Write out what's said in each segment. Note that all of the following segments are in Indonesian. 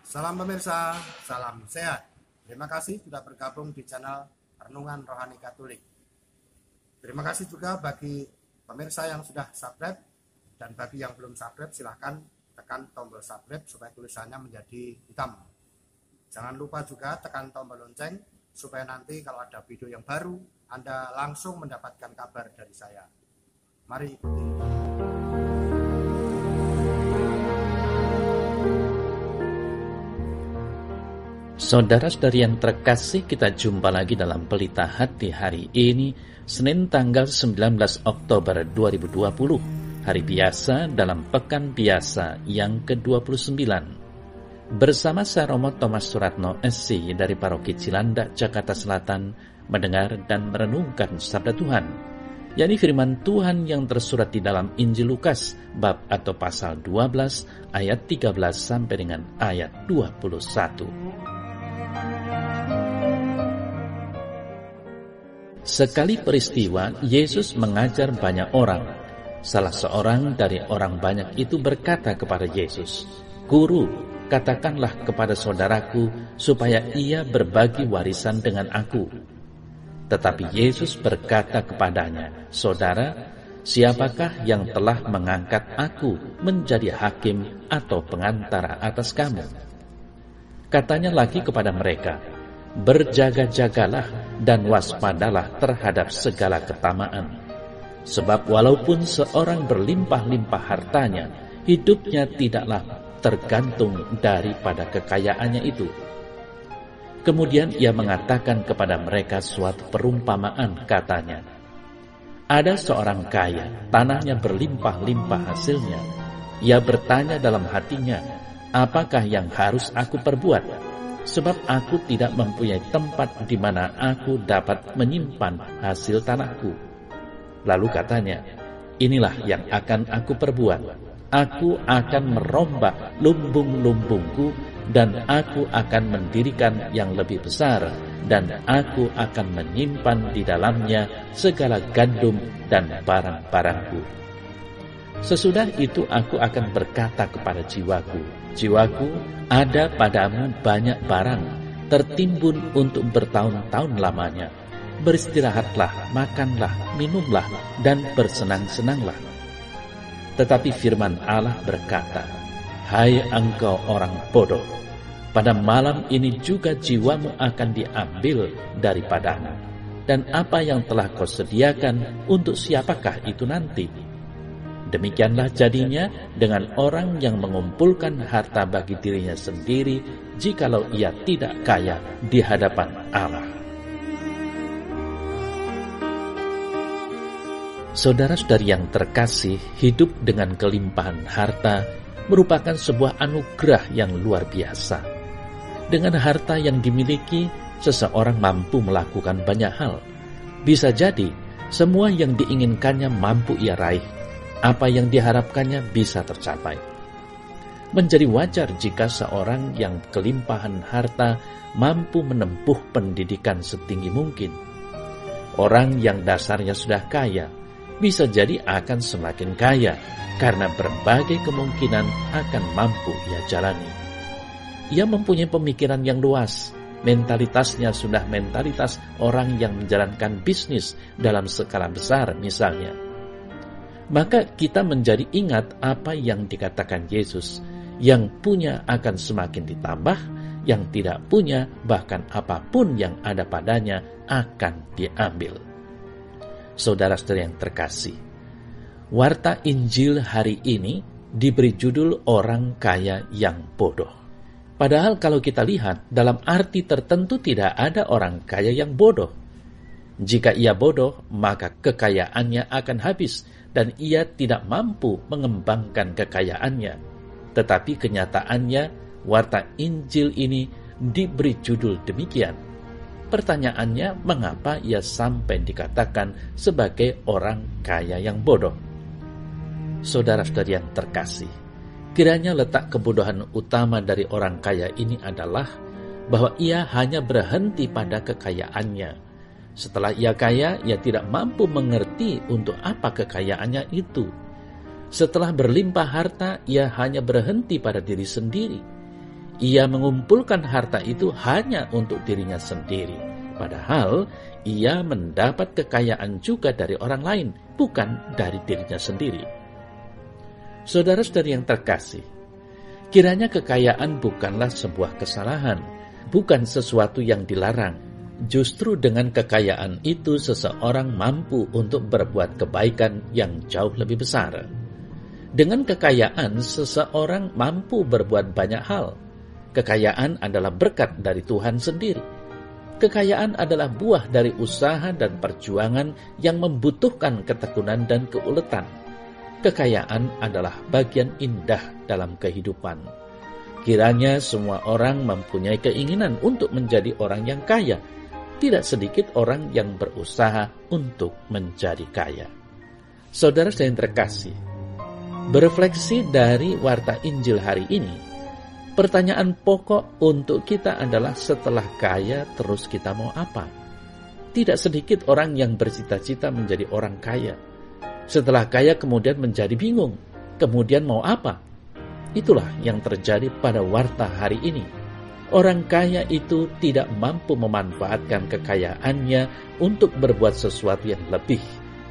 Salam pemirsa, salam sehat. Terima kasih sudah bergabung di channel Renungan Rohani Katolik. Terima kasih juga bagi pemirsa yang sudah subscribe, dan bagi yang belum subscribe silahkan tekan tombol subscribe supaya tulisannya menjadi hitam. Jangan lupa juga tekan tombol lonceng supaya nanti kalau ada video yang baru Anda langsung mendapatkan kabar dari saya. Mari ikuti. Saudara-saudari yang terkasih, kita jumpa lagi dalam Pelita Hati hari ini, Senin tanggal 19 Oktober 2020, hari biasa dalam Pekan Biasa yang ke-29. Bersama saya Romo Thomas Suratno SC dari Paroki Cilandak, Jakarta Selatan, mendengar dan merenungkan Sabda Tuhan, yakni firman Tuhan yang tersurat di dalam Injil Lukas, bab atau pasal 12, ayat 13 sampai dengan ayat 21. Sekali peristiwa, Yesus mengajar banyak orang. Salah seorang dari orang banyak itu berkata kepada Yesus, "Guru, katakanlah kepada saudaraku supaya ia berbagi warisan dengan aku." Tetapi Yesus berkata kepadanya, "Saudara, siapakah yang telah mengangkat aku menjadi hakim atau pengantara atas kamu?" Katanya lagi kepada mereka, "Berjaga-jagalah dan waspadalah terhadap segala ketamaan. Sebab walaupun seorang berlimpah-limpah hartanya, hidupnya tidaklah tergantung daripada kekayaannya itu." Kemudian ia mengatakan kepada mereka suatu perumpamaan, katanya, "Ada seorang kaya, tanahnya berlimpah-limpah hasilnya. Ia bertanya dalam hatinya, 'Apakah yang harus aku perbuat? Sebab aku tidak mempunyai tempat di mana aku dapat menyimpan hasil tanahku.' Lalu katanya, 'Inilah yang akan aku perbuat. Aku akan merombak lumbung-lumbungku, dan aku akan mendirikan yang lebih besar, dan aku akan menyimpan di dalamnya segala gandum dan barang-barangku. Sesudah itu aku akan berkata kepada jiwaku, jiwaku, ada padamu banyak barang, tertimbun untuk bertahun-tahun lamanya. Beristirahatlah, makanlah, minumlah, dan bersenang-senanglah.' Tetapi firman Allah berkata, 'Hai engkau orang bodoh, pada malam ini juga jiwamu akan diambil daripadamu. Dan apa yang telah kau sediakan, untuk siapakah itu nanti?' Demikianlah jadinya dengan orang yang mengumpulkan harta bagi dirinya sendiri, jikalau ia tidak kaya di hadapan Allah." Saudara-saudari yang terkasih, hidup dengan kelimpahan harta merupakan sebuah anugerah yang luar biasa. Dengan harta yang dimiliki, seseorang mampu melakukan banyak hal. Bisa jadi, semua yang diinginkannya mampu ia raih. Apa yang diharapkannya bisa tercapai. Menjadi wajar jika seorang yang kelimpahan harta mampu menempuh pendidikan setinggi mungkin. Orang yang dasarnya sudah kaya bisa jadi akan semakin kaya karena berbagai kemungkinan akan mampu ia jalani. Ia mempunyai pemikiran yang luas, mentalitasnya sudah mentalitas orang yang menjalankan bisnis dalam skala besar misalnya. Maka kita menjadi ingat apa yang dikatakan Yesus, yang punya akan semakin ditambah, yang tidak punya bahkan apapun yang ada padanya akan diambil. Saudara-saudari yang terkasih, warta Injil hari ini diberi judul orang kaya yang bodoh. Padahal kalau kita lihat, dalam arti tertentu tidak ada orang kaya yang bodoh. Jika ia bodoh, maka kekayaannya akan habis dan ia tidak mampu mengembangkan kekayaannya. Tetapi kenyataannya, warta Injil ini diberi judul demikian. Pertanyaannya, mengapa ia sampai dikatakan sebagai orang kaya yang bodoh? Saudara-saudari yang terkasih, kiranya letak kebodohan utama dari orang kaya ini adalah bahwa ia hanya berhenti pada kekayaannya. Setelah ia kaya, ia tidak mampu mengerti untuk apa kekayaannya itu. Setelah berlimpah harta, ia hanya berhenti pada diri sendiri. ia mengumpulkan harta itu hanya untuk dirinya sendiri. Padahal ia mendapat kekayaan juga dari orang lain, bukan dari dirinya sendiri. Saudara-saudari yang terkasih, kiranya kekayaan bukanlah sebuah kesalahan, bukan sesuatu yang dilarang. Justru dengan kekayaan itu seseorang mampu untuk berbuat kebaikan yang jauh lebih besar. Dengan kekayaan seseorang mampu berbuat banyak hal. Kekayaan adalah berkat dari Tuhan sendiri. Kekayaan adalah buah dari usaha dan perjuangan yang membutuhkan ketekunan dan keuletan. Kekayaan adalah bagian indah dalam kehidupan. Kiranya semua orang mempunyai keinginan untuk menjadi orang yang kaya. Tidak sedikit orang yang berusaha untuk menjadi kaya. Saudara yang terkasih, berefleksi dari warta Injil hari ini, pertanyaan pokok untuk kita adalah setelah kaya terus kita mau apa? Tidak sedikit orang yang bercita-cita menjadi orang kaya. Setelah kaya kemudian menjadi bingung, kemudian mau apa? Itulah yang terjadi pada warta hari ini. Orang kaya itu tidak mampu memanfaatkan kekayaannya untuk berbuat sesuatu yang lebih,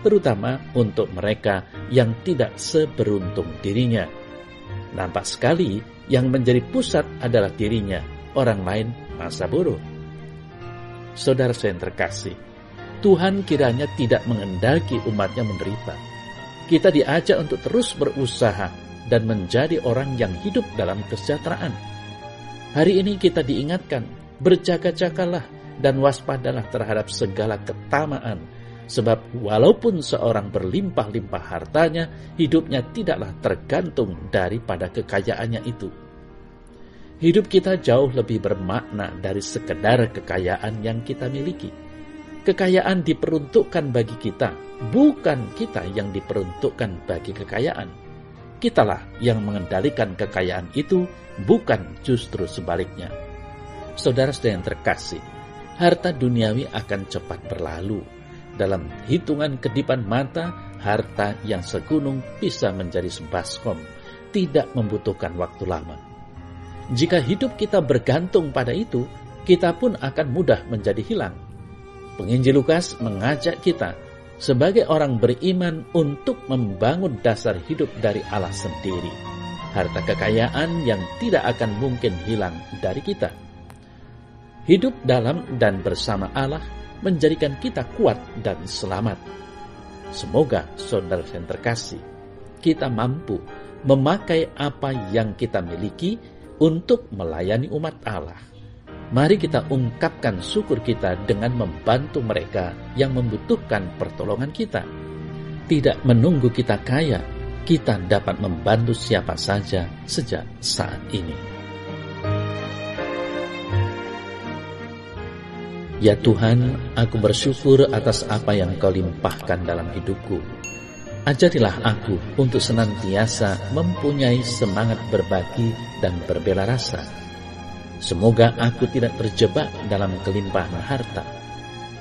terutama untuk mereka yang tidak seberuntung dirinya. Nampak sekali yang menjadi pusat adalah dirinya, orang lain masa bodoh. Saudara yang terkasih, Tuhan kiranya tidak mengendaki umatnya menderita. Kita diajak untuk terus berusaha dan menjadi orang yang hidup dalam kesejahteraan. Hari ini kita diingatkan, berjaga-jagalah dan waspadalah terhadap segala ketamaan, sebab walaupun seorang berlimpah-limpah hartanya, hidupnya tidaklah tergantung daripada kekayaannya itu. Hidup kita jauh lebih bermakna dari sekedar kekayaan yang kita miliki. Kekayaan diperuntukkan bagi kita, bukan kita yang diperuntukkan bagi kekayaan. Kitalah yang mengendalikan kekayaan itu, bukan justru sebaliknya. Saudara-saudara yang terkasih, harta duniawi akan cepat berlalu. Dalam hitungan kedipan mata, harta yang segunung bisa menjadi sebaskom, tidak membutuhkan waktu lama. Jika hidup kita bergantung pada itu, kita pun akan mudah menjadi hilang. Penginjil Lukas mengajak kita sebagai orang beriman untuk membangun dasar hidup dari Allah sendiri. Harta kekayaan yang tidak akan mungkin hilang dari kita. Hidup dalam dan bersama Allah menjadikan kita kuat dan selamat. Semoga saudara yang terkasih, kita mampu memakai apa yang kita miliki untuk melayani umat Allah. Mari kita ungkapkan syukur kita dengan membantu mereka yang membutuhkan pertolongan kita. Tidak menunggu kita kaya, kita dapat membantu siapa saja sejak saat ini. Ya Tuhan, aku bersyukur atas apa yang Kau limpahkan dalam hidupku. Ajarilah aku untuk senantiasa mempunyai semangat berbagi dan berbela rasa. Semoga aku tidak terjebak dalam kelimpahan harta,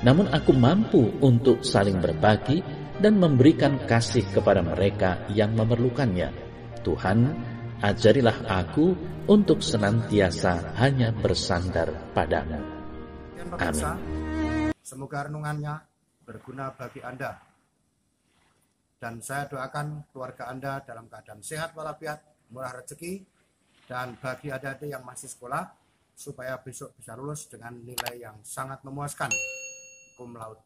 namun aku mampu untuk saling berbagi dan memberikan kasih kepada mereka yang memerlukannya. Tuhan, ajarilah aku untuk senantiasa hanya bersandar padamu. Amin. Semoga renungannya berguna bagi Anda. Dan saya doakan keluarga Anda dalam keadaan sehat walafiat, murah rezeki, dan bagi adik-adik yang masih sekolah, supaya besok bisa lulus dengan nilai yang sangat memuaskan, cum laude.